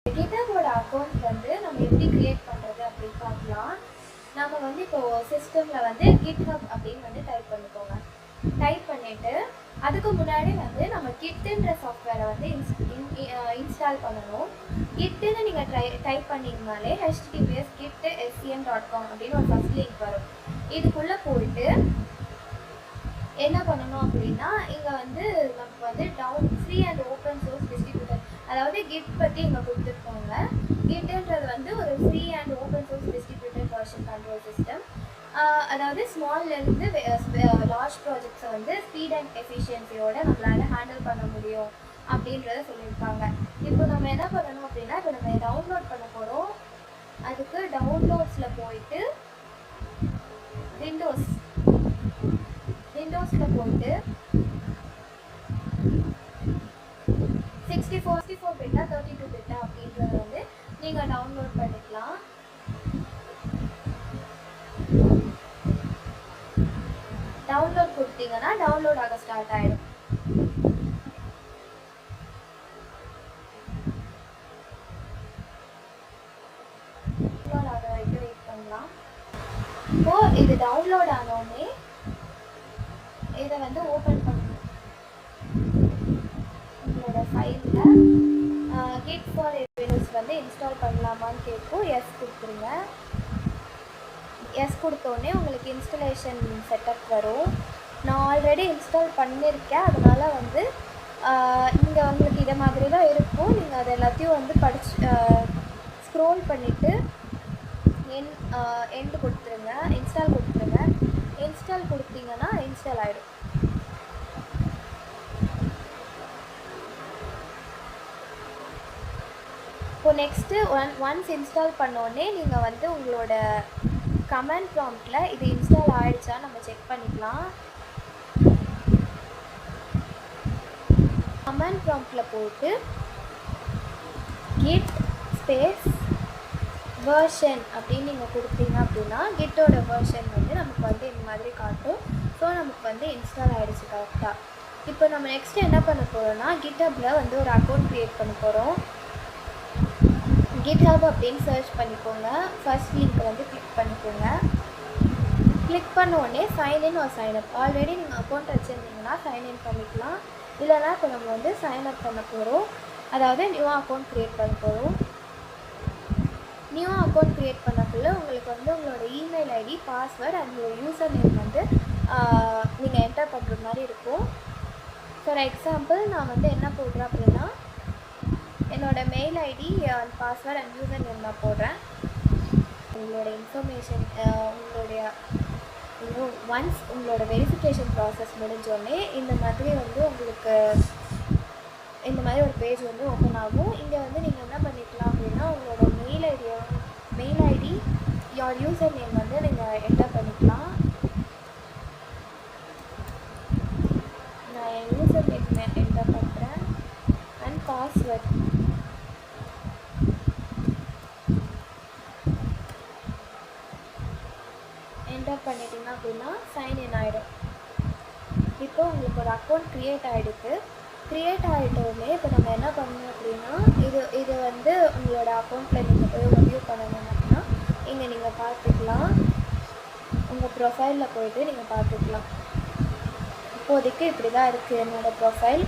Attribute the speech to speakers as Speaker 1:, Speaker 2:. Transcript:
Speaker 1: கிட்டபோட account வந்து நம்ம எப்படி கிரியேட் பண்ணுறது அப்படின்னு பார்க்கலாம். நம்ம வந்து இப்போது சிஸ்டமில் வந்து கிட்ஹப் அப்படின்னு வந்து டைப் பண்ணிக்கோங்க. டைப் பண்ணிவிட்டு அதுக்கு முன்னாடி வந்து நம்ம கிட்டுன்ற சாஃப்ட்வேரை வந்து இன்ஸ்டால் பண்ணணும். கிட்டுன்னு நீங்கள் டைப் பண்ணிங்கனாலே https://git.scm.com அப்படின்னு ஒரு ஃபர்ஸ்ட் லிங்க் வரும். இதுக்குள்ளே போயிட்டு என்ன பண்ணணும் அப்படின்னா, இங்கே வந்து நமக்கு வந்து free and open source distributor, அதாவது கிட் பற்றி இங்கே கொடுத்துருக்கோங்க. கிட்டுன்றது வந்து ஒரு free and open source distributor version control system. அதாவது ஸ்மால்லேருந்து லார்ஜ் ப்ராஜெக்ட்ஸை வந்து ஸ்பீட் அண்ட் எஃபிஷியன்சியோட நம்மளால் ஹேண்டில் பண்ண முடியும் அப்படின்றத சொல்லியிருக்காங்க. இப்போ நம்ம என்ன பண்ணணும் அப்படின்னா, இப்போ நம்ம டவுன்லோட் பண்ண போகிறோம். அதுக்கு டவுன்லோட்ஸில் போயிட்டு விண்டோஸில் போயிட்டு 64 பிட்டா 32 பிட்டா அப்படின்றத வந்து நீங்கள் டவுன்லோட் பண்ணிக்கலாம். டவுன்லோட் கொடுத்தீங்கன்னா டவுன்லோட் ஆக ஸ்டார்ட் ஆகிடும். டவுன்லோட் ஆக வரைக்கும் வெயிட் பண்ணலாம். இப்போது இது டவுன்லோட் ஆனோடனே இதை வந்து ஓப்பன் பண்ணணும். உங்களோட ஃபைலில் கிட் ஃபார் எவிடன்ஸ் வந்து இன்ஸ்டால் பண்ணலாமான்னு கேட்கும். எஸ் கொடுத்துருங்க. எஸ் கொடுத்தோடனே உங்களுக்கு இன்ஸ்டலேஷன் செட்டப் வரும். நான் ஆல்ரெடி இன்ஸ்டால் பண்ணியிருக்கேன், அதனால் வந்து நீங்கள் உங்களுக்கு இதை மாதிரி தான் இருக்கும். நீங்கள் அதை எல்லாத்தையும் வந்து ஸ்க்ரோல் பண்ணிவிட்டு எண்டு கொடுத்துருங்க, இன்ஸ்டால் கொடுத்துருங்க. இன்ஸ்டால் கொடுத்தீங்கன்னா இன்ஸ்டால் ஆகிடும். இப்போ நெக்ஸ்ட்டு ஒன்ஸ் இன்ஸ்டால் பண்ணோடனே நீங்கள் வந்து உங்களோட கமெண்ட் ப்ராம்ப்டில் இது இன்ஸ்டால் ஆகிடுச்சா நம்ம செக் பண்ணிக்கலாம். கமெண்ட் ப்ராம்ப்டில் போட்டு கிட் ஸ்பேஸ் வேர்ஷன் அப்படின்னு நீங்கள் கொடுத்தீங்க அப்படின்னா கிட்டோட வேர்ஷன் வந்து நமக்கு வந்து இந்த மாதிரி காட்டும். ஸோ நமக்கு வந்து இன்ஸ்டால் ஆகிடுச்சு கரெக்டாக. இப்போ நம்ம நெக்ஸ்ட்டு என்ன பண்ண போகிறோம்னா, கிட்டப்பில் வந்து ஒரு அக்கௌண்ட் க்ரியேட் பண்ண போகிறோம். கிட்ஹப் அப்படின்னு சர்ச் பண்ணிக்கோங்க. ஃபர்ஸ்ட் லிங்க்கை வந்து கிளிக் பண்ணிக்கோங்க. கிளிக் பண்ண உடனே சைன்இன் ஒரு சைன்அப். ஆல்ரெடி நீங்கள் அக்கௌண்ட் வச்சுருந்தீங்கன்னா சைன்இன் பண்ணிக்கலாம். இல்லைனா இப்போ நம்ம வந்து சைன்அப் பண்ண போகிறோம், அதாவது நியூ அக்கௌண்ட் க்ரியேட் பண்ண போகிறோம். நியூ அக்கௌண்ட் க்ரியேட் பண்ணக்குள்ளே உங்களுக்கு வந்து உங்களோட இமெயில் ஐடி, பாஸ்வேர்டு அண்ட் ஒரு யூசர் நேம் வந்து நீங்கள் என்டர் பண்ணுற மாதிரி இருக்கும். ஃபார் எக்ஸாம்பிள் நான் வந்து என்ன போடுறேன் அப்படின்னா, என்னோடய mail ID and password and user name நான் போடுறேன். உங்களோட இன்ஃபர்மேஷன் ஒன்ஸ் உங்களோட வெரிஃபிகேஷன் ப்ராசஸ் முடிஞ்சோடனே இந்த மாதிரி வந்து உங்களுக்கு இந்த மாதிரி ஒரு பேஜ் வந்து ஓப்பன் ஆகும். இங்கே வந்து நீங்கள் என்ன பண்ணிக்கலாம் அப்படின்னா, உங்களோட மெயில் ஐடி யார் யூசர் நேம் வந்து நீங்கள் என்டர் பண்ணிக்கலாம். நான் என் யூசர் நேம் என்டர் பண்ணுறேன் அண்ட் பாஸ்வேர்ட். என்டர் பண்ணிட்டீங்க அப்படின்னா சைன்இன் ஆகிடும். இப்போ உங்களுக்கு ஒரு அக்கௌண்ட் க்ரியேட் ஆகிடுது. க்ரியேட் ஆகிட்டோடனே இப்போ நம்ம என்ன பண்ணணும் அப்படின்னா, இது வந்து உங்களோட அக்கௌண்ட்டில் நீங்கள் போய் ரிவ்யூ பண்ணணும் அப்படின்னா இங்கே நீங்கள் பார்த்துக்கலாம். உங்கள் ப்ரொஃபைலில் போய்ட்டு நீங்கள் பார்த்துக்கலாம். இப்போதைக்கு இப்படி தான் இருக்குது என்னோடய ப்ரொஃபைல்.